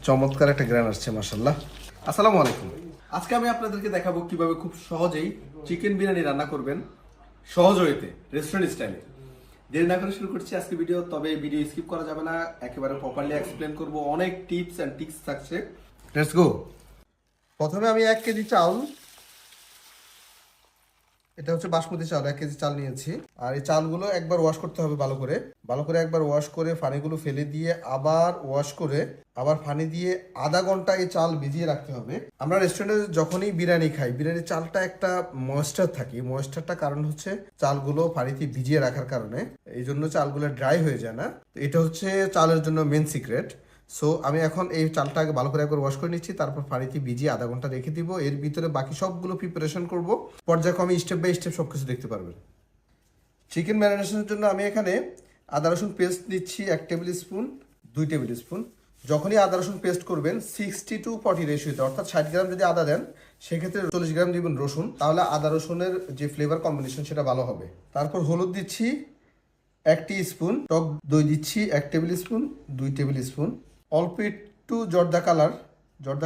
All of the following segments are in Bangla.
চমৎকার একটা গ্রান আসছে মাশাআল্লাহ। আসসালামু আলাইকুম। আজকে আমি আপনাদেরকে দেখাবো কিভাবে খুব সহজেই চিকেন বিরিয়ানি রান্না করবেন সহজ ওয়েতে, রেস্টুরেন্ট স্টাইলে। দেরি না করে শুরু করছি আজকে ভিডিও। তবে ভিডিও স্কিপ করা যাবে না, একেবারে প্রপারলি এক্সপ্লেন করব, অনেক টিপস অ্যান্ড ট্রিক্স থাকছে। Let's go. প্রথমে আমি 1 কেজি চাউল, এটা হচ্ছে বাসমতি চাল, 1 কেজি চাল নিয়েছি। আর এই চালগুলো একবার ওয়াশ করতে হবে ভালো করে, একবার ওয়াশ করে পানিগুলো ফেলে দিয়ে আবার ওয়াশ করে আবার পানি দিয়ে আধা ঘন্টা এই চাল ভিজিয়ে রাখতে হবে। আমরা রেস্টুরেন্টে যখনই বিরিয়ানি খাই, বিরিয়ানির চালটা একটা ময়েশ্চার থাকে। ময়েশ্চারটা কারণ হচ্ছে চালগুলো পানিতে ভিজিয়ে রাখার কারণে, এই জন্য চালগুলো ড্রাই হয়ে যায় না। এটা হচ্ছে চালের জন্য মেন সিক্রেট। সো আমি এখন এই চালটাকে ভালো করে একবার ওয়াশ করে নিচ্ছি, তারপর পানিতে ভিজিয়ে আধা ঘন্টা রেখে দিব। এর ভিতরে বাকি সবগুলো প্রিপারেশন করব, পর্যায়ক্রমে স্টেপ বাই স্টেপ সব কিছু দেখতে পারবেন। চিকেন ম্যারিনেশনের জন্য আমি এখানে আদা রসুন পেস্ট দিচ্ছি 1 টেবিল স্পুন, 2 টেবিল স্পুন। যখনই আদা রসুন পেস্ট করবেন 60-40 রেশিওতে, অর্থাৎ 60 গ্রাম যদি আদা দেন সেক্ষেত্রে 40 গ্রাম দিবেন রসুন, তাহলে আদা রসুনের যে ফ্লেভার কম্বিনেশন সেটা ভালো হবে। তারপর হলুদ দিচ্ছি 1 স্পুন, টক দই দিচ্ছি 1 টেবিল স্পুন, 2 টেবিল স্পুন। অল্প একটু জর্দা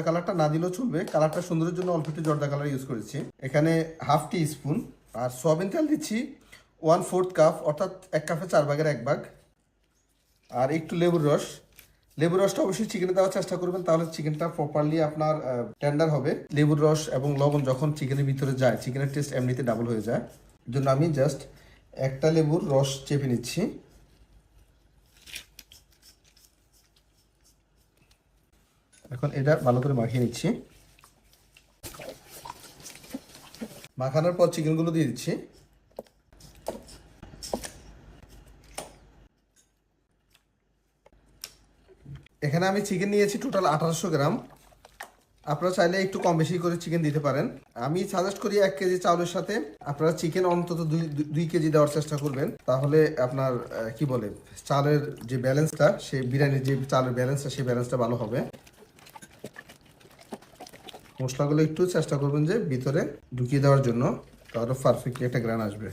কালারটা না দিলেও চলবে, কালারটা সুন্দরের জন্য অল্প একটু জর্দা কালার ইউজ করেছি। এখানে হাফ টি স্পুন। আর সয়াবিন তেল দিচ্ছি 1/4 কাপ, অর্থাৎ 1 কাপে 4 ভাগের 1 ভাগ। আর একটু লেবুর রসটা অবশ্যই চিকেনে দেওয়ার চেষ্টা করবেন, তাহলে চিকেনটা প্রপারলি আপনার টেন্ডার হবে। লেবুর রস এবং লবণ যখন চিকেনের ভিতরে যায়, চিকেনের টেস্ট এমনিতে ডাবল হয়ে যায়। এর জন্য আমি জাস্ট একটা লেবুর রস চেপে নিচ্ছি। এখন এটা ভালো করে মাখিয়ে নিচ্ছি। মাখানোর পর চিকেনগুলো দিয়ে দিচ্ছি। এখানে আমি চিকেন নিয়েছি টোটাল 1800 গ্রাম। আপনারা চাইলে একটু কম বেশি করে চিকেন দিতে পারেন। আমি সাজেস্ট করি 1 কেজি চাউলের সাথে আপনারা চিকেন অন্তত 2 কেজি দেওয়ার চেষ্টা করবেন, তাহলে আপনার কি বলে চালের যে ব্যালেন্সটা, সেই বিরিয়ানির যে চালের ব্যালেন্সটা, সেই ব্যালেন্সটা ভালো হবে। মশলাগুলো একটু চেষ্টা করবেন যে ভিতরে ঢুকিয়ে দেওয়ার জন্য, তাহলে পারফেক্টলি একটা গ্রান আসবে।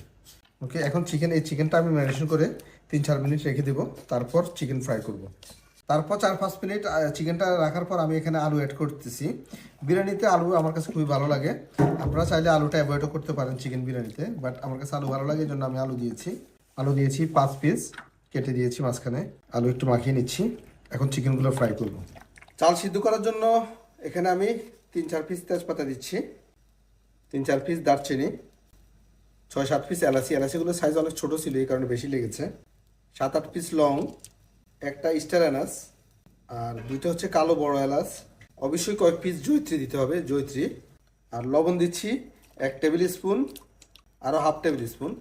ওকে, এখন এই চিকেনটা আমি ম্যারিনেশন করে 3-4 মিনিট রেখে দেবো, তারপর চিকেন ফ্রাই করব। তারপর 4-5 মিনিট চিকেনটা রাখার পর আমি এখানে আলু অ্যাড করতেছি। বিরিয়ানিতে আলু আমার কাছে খুবই ভালো লাগে। আপনারা চাইলে আলুটা অ্যাভয়েডও করতে পারেন চিকেন বিরিয়ানিতে, বাট আমার কাছে আলু ভালো লাগে, এই জন্য আমি আলু দিয়েছি 5 পিস কেটে দিয়েছি মাঝখানে। আলু একটু মাখিয়ে নিচ্ছি। এখন চিকেনগুলো ফ্রাই করব। চাল সিদ্ধ করার জন্য এখানে আমি 3-4 পিস তেজপাতা দিচ্ছি, 3-4 পিস দারচিনি, 6-7 পিস এলাচিগুলো সাইজ অনেক ছোট ছিল, এই কারণে বেশি লেগেছে। 7-8 পিস লং, একটা স্টার এলাচ, আর 2টা হচ্ছে কালো বড় এলাচ। অবশ্যই কয়েক পিস জয়িত্রী দিতে হবে, জয়িত্রী। আর লবণ দিচ্ছি 1 টেবিল স্পুন, আরও হাফ টেবিল স্পুন।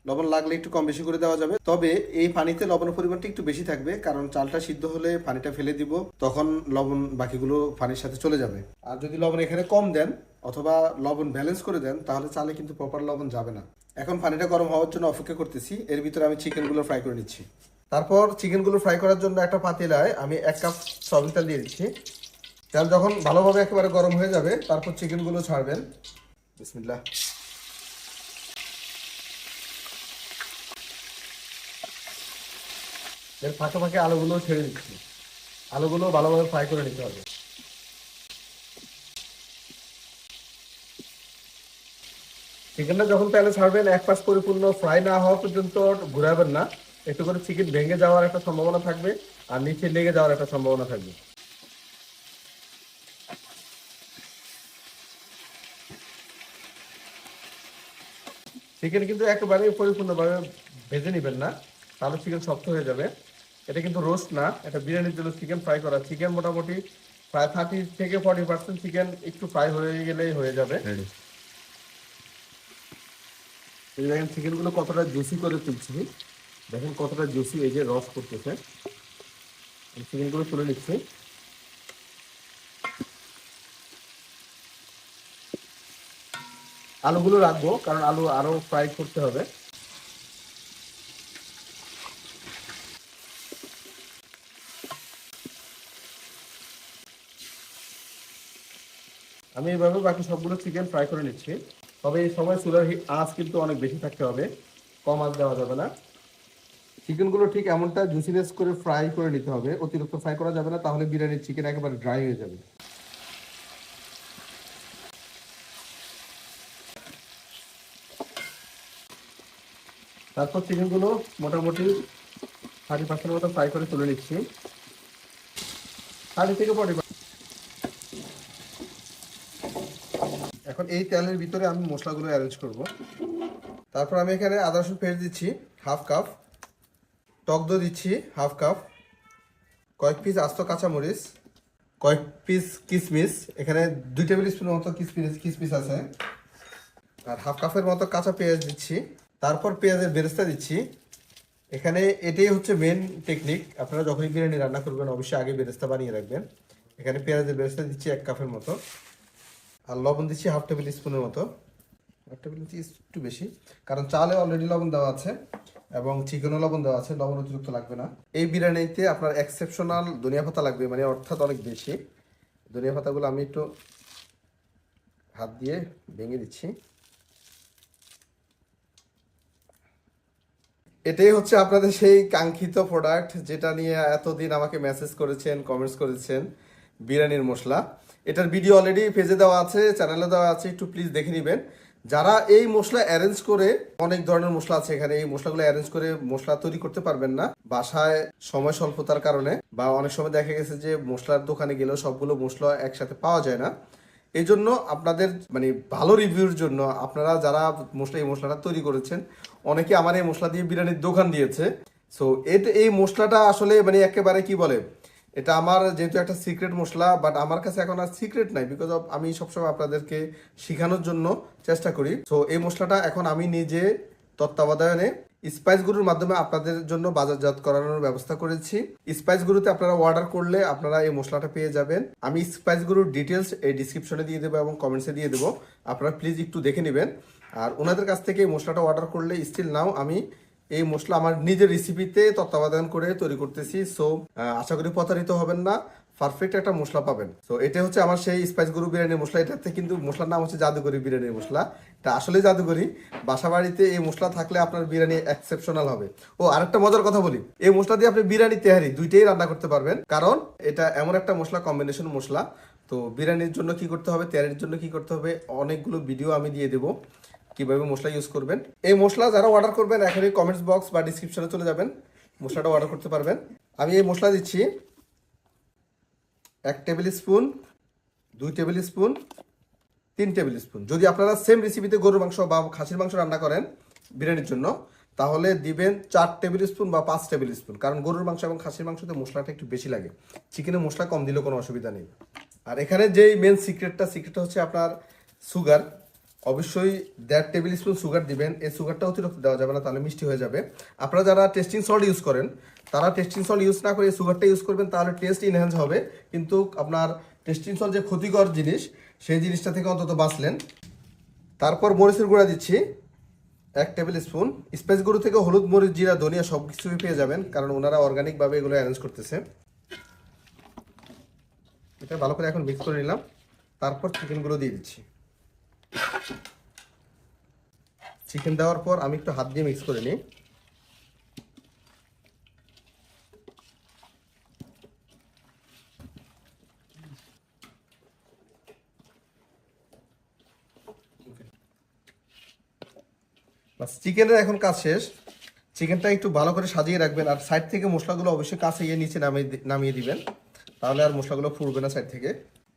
লবণ লাগলে একটু কম বেশি করে দেওয়া যাবে, তবে এই পানিতে লবণের পরিমাণটা একটু বেশি থাকবে, কারণ চালটা সিদ্ধ হলে পানিটা ফেলে দিব, তখন লবণ বাকিগুলো পানির সাথে চলে যাবে। আর যদি লবণ এখানে কম দেন অথবা লবণ ব্যালেন্স করে দেন, তাহলে চালে কিন্তু প্রপার লবণ যাবে না। এখন পানিটা গরম হওয়ার জন্য অপেক্ষা করতেছি। এর ভিতরে আমি চিকেনগুলো ফ্রাই করে নিচ্ছি। তারপর চিকেনগুলো ফ্রাই করার জন্য একটা পাতিলায় আমি 1 কাপ সয়াবিন তেল দিয়ে দিচ্ছি। তেল যখন ভালোভাবে একেবারে গরম হয়ে যাবে, তারপর চিকেনগুলো ছাড়বেন। বিসমিল্লাহ। এর ফাঁকে ফাঁকে আলুগুলো ছেড়ে দিচ্ছি। আলুগুলো ভালোভাবে ফ্রাই করে নিতে হবে। চিকেনটা যখন তেলে ছাড়বেন, এক পাশ পরিপূর্ণ ফ্রাই না হওয়া পর্যন্ত ঘুরাবেন না। একটু করে চিকেন ভেঙে যাওয়ার একটা সম্ভাবনা থাকবে, আর নিচে লেগে যাওয়ার একটা সম্ভাবনা থাকবে। চিকেন কিন্তু একেবারেই পরিপূর্ণভাবে ভেজে নেবেন না, তাহলে চিকেন শক্ত হয়ে যাবে। এটা কিন্তু রোস্ট না, এটা বিরিয়ানির জন্য চিকেন ফ্রাই করা। চিকেন মোটামুটি প্রায় 30-40% চিকেন একটু ফ্রাই হয়ে গেলেই হয়ে যাবে। এই দেখেন চিকেনগুলো কতটা জুসি করে তুলছি, দেখেন কতটা জুসি, এই যে রস করতেছে। চিকেনগুলো তুলে নিচ্ছি। আলুগুলো রাখবো, কারণ আলু আরো ফ্রাই করতে হবে। আমি এইভাবে বাকি সবগুলো চিকেন ফ্রাই করে নিচ্ছি। তবে এই সময় চুলার আঁচ কিন্তু অনেক বেশি থাকতে হবে, কম আঁচ দেওয়া যাবে না। চিকেনগুলো ঠিক এমনটা জুসিনেস করে ফ্রাই করে নিতে হবে, অতিরিক্ত ফ্রাই করা যাবে না, তাহলে বিরিয়ানির চিকেন একেবারে ড্রাই হয়ে যাবে। তারপর চিকেনগুলো মোটামুটি 30% মতো ফ্রাই করে তুলে নিচ্ছি, 30 থেকে 40। এখন এই তেলের ভিতরে আমি মশলাগুলো অ্যারেঞ্জ করব। তারপর আমি এখানে আদা রসুন পেস্ট দিচ্ছি হাফ কাপ, টক দই দিচ্ছি হাফ কাপ, কয়েক পিস আস্ত কাঁচামরিচ, কয়েক পিস কিশমিশ, এখানে 2 টেবিল স্পুন মতো কিশমিশ আছে, আর হাফ কাপের মতো কাঁচা পেঁয়াজ দিচ্ছি। তারপর পেঁয়াজের বেরেস্তা দিচ্ছি। এখানে এটাই হচ্ছে মেন টেকনিক, আপনারা যখনই বিরিয়ানি রান্না করবেন অবশ্যই আগে বেরেস্তা বানিয়ে রাখবেন। এখানে পেঁয়াজের বেরেস্তা দিচ্ছি 1 কাপের মতো, আর লবণ দিচ্ছি হাফ টেবিল স্পুনের মতো। হাফ টেবিল দিচ্ছি একটু বেশি, কারণ চালে অলরেডি লবণ দেওয়া আছে এবং চিকেনও লবণ দেওয়া আছে, লবণ অতিরিক্ত লাগবে না। এই বিরিয়ানিতে আপনার এক্সেপশনাল ধনিয়া পাতা লাগবে, মানে অর্থাৎ অনেক বেশি। ধনিয়া পাতাগুলো আমি একটু হাত দিয়ে ভেঙে দিচ্ছি। এটাই হচ্ছে আপনাদের সেই কাঙ্ক্ষিত প্রোডাক্ট, যেটা নিয়ে এতদিন আমাকে মেসেজ করেছেন, কমেন্টস করেছেন, বিরিয়ানির মশলা। এটার ভিডিও অলরেডি পেজে দেওয়া আছে, চ্যানেলে দেওয়া আছে, একটু প্লিজ দেখে নেবেন। যারা এই মশলা অ্যারেঞ্জ করে, অনেক ধরনের মশলা আছে এখানে, এই মশলাগুলো অ্যারেঞ্জ করে মশলা তৈরি করতে পারবেন না বাসায় সময় স্বল্পতার কারণে, বা অনেক সময় দেখা গেছে যে মশলার দোকানে গেলেও সবগুলো মশলা একসাথে পাওয়া যায় না। এই জন্য আপনাদের মানে ভালো রিভিউর জন্য আপনারা যারা এই মশলাটা তৈরি করেছেন, অনেকে আমার এই মশলা দিয়ে বিরিয়ানির দোকান দিয়েছে। সো এই মশলাটা আসলে মানে একেবারে কি বলে, এটা আমার যেহেতু একটা সিক্রেট মশলা, বাট আমার কাছে এখন আর সিক্রেট নাই, বিকজ অফ আমি সবসময় আপনাদেরকে শেখানোর জন্য চেষ্টা করি। সো এই মশলাটা এখন আমি নিজে তত্ত্বাবধানে স্পাইস গুরুর মাধ্যমে আপনাদের জন্য বাজারজাত করানোর ব্যবস্থা করেছি। স্পাইস গুরুতে আপনারা অর্ডার করলে আপনারা এই মশলাটা পেয়ে যাবেন। আমি স্পাইস গুরুর ডিটেলস এই ডিসক্রিপশনে দিয়ে দেবো এবং কমেন্টসে দিয়ে দেবো, আপনারা প্লিজ একটু দেখে নেবেন। আর ওনাদের কাছ থেকে এই মশলাটা অর্ডার করলে স্টিল নাও আমি এই মশলা আমার নিজের রেসিপিতে তত্ত্বাবধান করে তৈরি করতেছি। সো আশা করি প্রতারিত হবেন না, পারফেক্ট একটা মশলা পাবেন। তো এটা হচ্ছে আমার সেই স্পাইস গুরু বিরিয়ানির মশলা। এটাতে কিন্তু মশলার নাম হচ্ছে জাদুকরি বিরিয়ানির মশলা। এটা আসলে জাদুকরি। বাসা বাড়িতে এই মশলা থাকলে আপনার বিরিয়ানি এক্সেপশনাল হবে। ও আরেকটা মজার কথা বলি, এই মশলা দিয়ে আপনি বিরিয়ানি তেহারি দুইটাই রান্না করতে পারবেন, কারণ এটা এমন একটা মশলা, কম্বিনেশন মশলা। তো বিরিয়ানির জন্য কি করতে হবে, তেহারির জন্য কি করতে হবে, অনেকগুলো ভিডিও আমি দিয়ে দেবো কিভাবে মশলা ইউজ করবেন। এই মশলা যারা অর্ডার করবেন এখনই কমেন্টস বক্স বা ডিসক্রিপশনে চলে যাবেন, মশলাটা অর্ডার করতে পারবেন। আমি এই মশলা দিচ্ছি 1 table spoon, 2 table spoon, 3 table spoon. যদি আপনারা সেম রেসিপিতে গরুর মাংস বা খাসির মাংস রান্না করেন বিরিয়ানির জন্য, তাহলে দিবেন 4 টেবিল স্পুন বা 5 টেবিল স্পুন, কারণ গরুর মাংস এবং খাসির মাংসতে মশলাটা একটু বেশি লাগে। চিকেনে মশলা কম দিলেও কোনো অসুবিধা নেই। আর এখানে যেই মেন সিক্রেটটা হচ্ছে আপনার সুগার। অবশ্যই 1.5 টেবিল স্পুন সুগার দিবেন। এই সুগারটা অতিরিক্ত দেওয়া যাবে না, তাহলে মিষ্টি হয়ে যাবে। আপনারা যারা টেস্টিং সল্ট ইউজ করেন, তারা টেস্টিং সল্ট ইউজ না করে সুগারটা ইউজ করবেন, তাহলে টেস্ট ইনহ্যান্স হবে। কিন্তু আপনার টেস্টিং সল্ট যে ক্ষতিকর জিনিস, সেই জিনিসটা থেকে অন্তত বাঁচলেন। তারপর মরিচের গুঁড়া দিচ্ছি 1 টেবিল স্পুন। স্পাইস গুঁড়ো থেকে হলুদ, মরিচ, জিরা, ধনিয়া সব কিছুই পেয়ে যাবেন, কারণ ওনারা অর্গানিকভাবে এগুলো অ্যারেঞ্জ করতেছে। এটা ভালো করে এখন মিক্স করে নিলাম। তারপর চিকেনগুলো দিয়ে দিচ্ছি। চিকেন দেওয়ার পর আমি একটু হাত দিয়ে মিক্স করে নিই। বাস, চিকেনের এখন কাজ শেষ। চিকেনটা একটু ভালো করে সাজিয়ে রাখবেন, আর সাইড থেকে মশলাগুলো অবশ্যই কাছে গিয়ে নিচে নামিয়ে দিবেন, তাহলে আর মশলাগুলো ফুটবে না সাইড থেকে।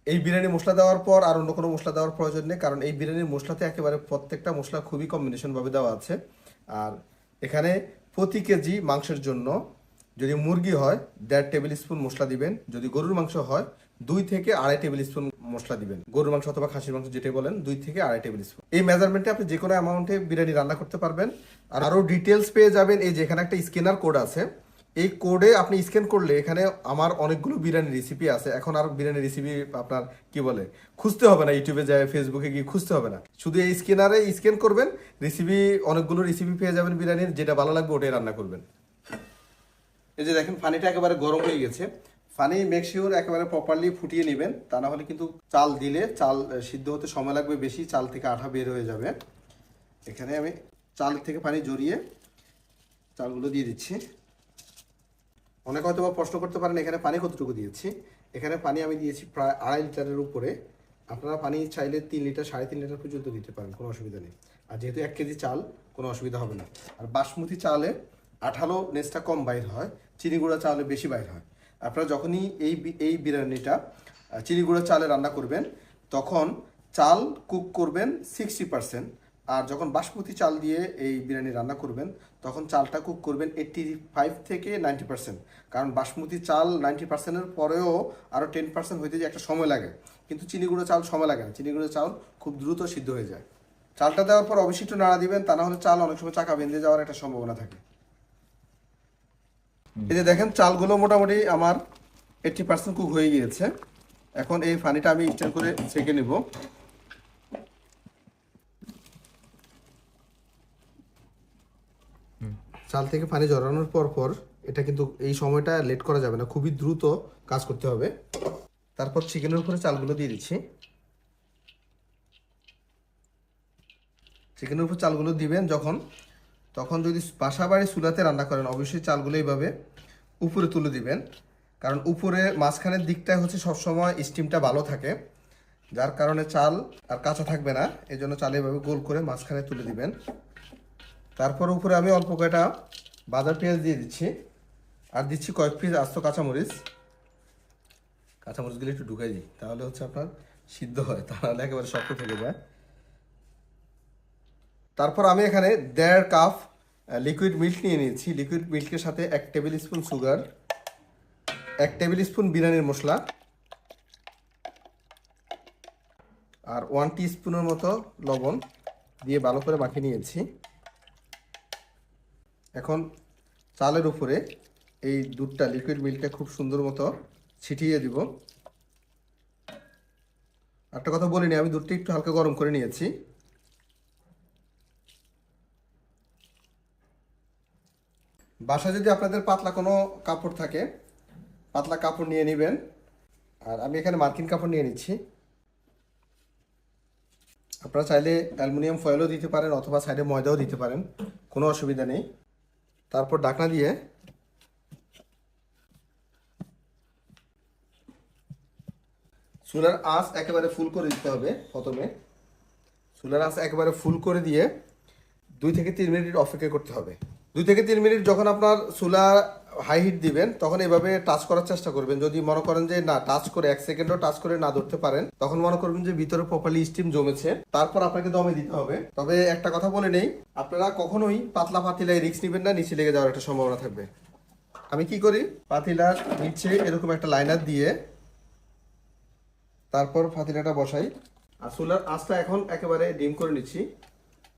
এই বিরিয়ানি মশলা দেওয়ার পর আর অন্য কোনো মশলা দেওয়ার প্রয়োজন নেই, কারণ এই বিরিয়ানির মশলাতে একেবারে প্রত্যেকটা মশলা খুবই কম্বিনেশনভাবে দেওয়া আছে। আর এখানে প্রতি কেজি মাংসের জন্য যদি মুরগি হয় 1.5 টেবিল স্পুন মশলা দিবেন, যদি গরুর মাংস হয় 2 থেকে 2.5 টেবিল স্পুন মশলা দিবেন। গরুর মাংস অথবা খাসির মাংস যেটা বলেন, 2 থেকে 2.5 টেবিল স্পুন। এই মেজারমেন্টে আপনি যে কোনো অ্যামাউন্টে বিরিয়ানি রান্না করতে পারবেন। আর আরও ডিটেলস পেয়ে যাবেন এই যে এখানে একটা স্ক্যানার কোড আছে। এই কোডে আপনি স্ক্যান করলে এখানে আমার অনেকগুলো বিরিয়ানি রেসিপি আছে। এখন আর বিরিয়ানি রেসিপি আপনার কি বলে খুঁজতে হবে না, ইউটিউবে যায় ফেসবুকে গিয়ে খুঁজতে হবে না, শুধু এই স্ক্যানারে স্ক্যান করবেন, অনেকগুলো রেসিপি পেয়ে যাবেন বিরিয়ানির, যেটা ভালো লাগবে ওটাই রান্না করবেন। এই যে দেখেন পানিটা একেবারে গরম হয়ে গেছে। পানি মেক শিওর একেবারে প্রপারলি ফুটিয়ে নেবেন, তা না হলে কিন্তু চাল দিলে চাল সিদ্ধ হতে সময় লাগবে বেশি, চাল থেকে আঠা বের হয়ে যাবে। এখানে আমি চাল থেকে পানি জড়িয়ে চালগুলো দিয়ে দিচ্ছি। অনেকে হয়তো বা প্রশ্ন করতে পারেন এখানে পানি কতটুকু দিয়েছি। এখানে পানি আমি দিয়েছি প্রায় 2.5 লিটারের উপরে। আপনারা পানি চাইলে 3 লিটার 3.5 লিটার পর্যন্ত দিতে পারেন, কোনো অসুবিধা নেই। আর যেহেতু 1 কেজি চাল, কোনো অসুবিধা হবে না। আর বাসমতি চালে আঠালো নেসটা কম বাইর হয়, চিনি গুঁড়া চালে বেশি বাইর হয়। আপনারা যখনই এই বিরিয়ানিটা চিনি গুঁড়া চালে রান্না করবেন তখন চাল কুক করবেন 60%, আর যখন বাসমতি চাল দিয়ে এই বিরিয়ানি রান্না করবেন তখন চালটা কুক করবেন 85 থেকে 90%। কারণ বাসমতি চাল 90%-এর পরেও আরও 10% হইতে যে একটা সময় লাগে, কিন্তু চিনি গুঁড়ো চাল সময় লাগে না। চিনি গুঁড়ো চাল খুব দ্রুত সিদ্ধ হয়ে যায়। চালটা দেওয়ার পর অবশ্যই একটু নাড়া দিবেন, তা না হলে চাল অনেক সময় চাকা বেঁধে যাওয়ার একটা সম্ভাবনা থাকে। এই যে দেখেন চালগুলো মোটামুটি আমার 80% কুক হয়ে গিয়েছে। এখন এই পানিটা আমি স্ট্যান্ড করে ছেঁকে নেব। চাল থেকে পানি ঝরানোর পর এটা কিন্তু এই সময়টা লেট করা যাবে না, খুবই দ্রুত কাজ করতে হবে। তারপর চিকেনের উপরে চালগুলো দিয়ে দিচ্ছি। চিকেনের উপর চালগুলো দিবেন তখন যদি বাসা বাড়ি চুলাতে রান্না করেন অবশ্যই চালগুলো এইভাবে উপরে তুলে দিবেন, কারণ উপরে মাঝখানের দিকটা হচ্ছে সবসময় স্টিমটা ভালো থাকে, যার কারণে চাল আর কাঁচা থাকবে না। এই জন্য চাল এইভাবে গোল করে মাঝখানে তুলে দিবেন। তারপর উপরে আমি অল্প কয়টা বাদাম পেঁয়াজ দিয়ে দিচ্ছি, আর দিচ্ছি কয়েক পিস আস্ত কাঁচামরিচগুলো একটু ঢুকাই দিই, তাহলে হচ্ছে আপনার সিদ্ধ হয়, তাহলে একেবারে শক্ত থেকে যায়। তারপর আমি এখানে 1.5 কাপ লিকুইড মিল্ক নিয়ে নিয়েছি। লিকুইড মিল্কের সাথে 1 table spoon sugar, 1 table spoon বিরিয়ানির মশলা, আর 1 টিস্পুনের মতো লবণ দিয়ে ভালো করে মাখিয়ে নিয়েছি। এখন চালের উপরে এই দুধটা লিকুইড মিল্কটা খুব সুন্দর মতো ছিটিয়ে দিব। একটা কথা বলিনি, আমি দুধটা একটু হালকা গরম করে নিয়েছি। বাসায় যদি আপনাদের পাতলা কোনো কাপড় থাকে, পাতলা কাপড় নিয়ে নেবেন। আর আমি এখানে মার্কিন কাপড় নিয়ে নিচ্ছি। আপনারা চাইলে অ্যালুমিনিয়াম ফয়েলও দিতে পারেন অথবা সাইডে ময়দাও দিতে পারেন, কোনো অসুবিধা নেই। তারপর ঢাকনা দিয়ে চুলার আঁচ একেবারে ফুল করে দিতে হবে। প্রথমে চুলার আঁচ একেবারে ফুল করে দিয়ে 2 থেকে 3 মিনিট অপেক্ষা করতে হবে। 2 থেকে 3 মিনিট যখন আপনার চুলা হাই হিট দিবেন তখন এভাবে টাচ করার চেষ্টা করবেন। যদি মনে করেন যে না, টাচ করে 1 সেকেন্ডও টাচ করে না ধরতে পারেন, তখন মনে করবেন যে ভিতরে প্রপারলি স্টিম জমেছে, তারপর আপনাকে দমে দিতে হবে। তবে একটা কথা বলে নেই, আপনারা কখনোই পাতলা পাতিলায় রিস্ক নেবেন না, নিচে লেগে যাওয়ার একটা সম্ভাবনা থাকবে। আমি কি করি, পাতিলার নিচে এরকম একটা লাইনার দিয়ে তারপর পাতিলাটা বসাই, আর চুলার আঁচটা এখন একেবারে ডিম করে নিচ্ছি,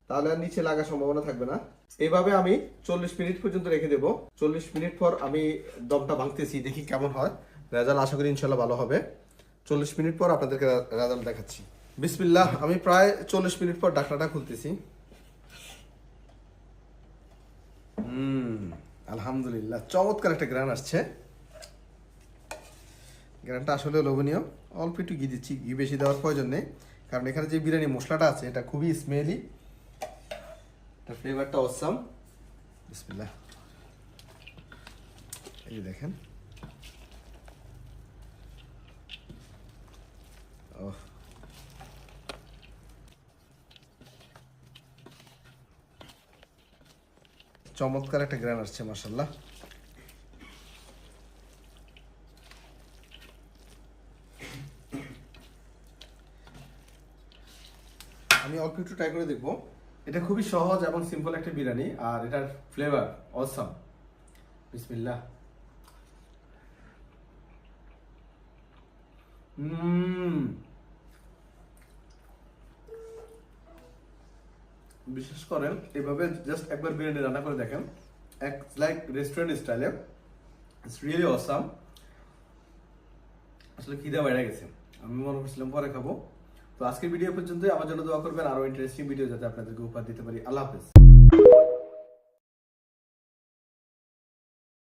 তাহলে আর নিচে লাগার সম্ভাবনা থাকবে না। এইভাবে আমি 40 মিনিট পর্যন্ত রেখে দেবো। 40 মিনিট পর আমি দমটা ভাঙতেছি, দেখি কেমন হয়। রেজাল্ট আশা করি ইনশাল্লাহ ভালো হবে। 40 মিনিট পর আপনাদেরকে রেজাল্ট দেখাচ্ছি। বিসমিল্লাহ, আমি প্রায় 40 মিনিট পর ঢাকনাটা খুলতেছি। আলহামদুলিল্লাহ, চমৎকার একটা গ্রান আসছে। গ্রানটা আসলে লোভনীয়। অল্প একটু ঘি দিচ্ছি, ঘি বেশি দেওয়ার প্রয়োজন নেই, কারণ এখানে যে বিরিয়ানি মশলাটা আছে এটা খুবই স্মেলি, এটা ফ্লেভারটা অসাম। বিসমিল্লাহ, এই যে দেখেন, চমৎকার একটা গ্রান আসছে মাশাআল্লাহ। আমি অল্প একটু ট্রাই করে দেখবো। এটা খুবই সহজ এবং সিম্পল একটা বিরিয়ানি, আর এটার ফ্লেভার অসাম। বিসমিল্লাহ। বিশেষ করেন এভাবে জাস্ট একবার বিরিয়ানি রান্না করে দেখেন, লাইক রেস্টুরেন্ট স্টাইলে। It's really awesome. আসলে খিদে বেড়ে গেছে, আমি মনে করছিলাম পরে খাবো। তো আজকের ভিডিও পর্যন্ত। আমার জন্য দোয়া করবেন আরো ইন্টারেস্টিং ভিডিও যাতে আপনাদেরকে উপহার দিতে পারি। আল্লাহ হাফেজ।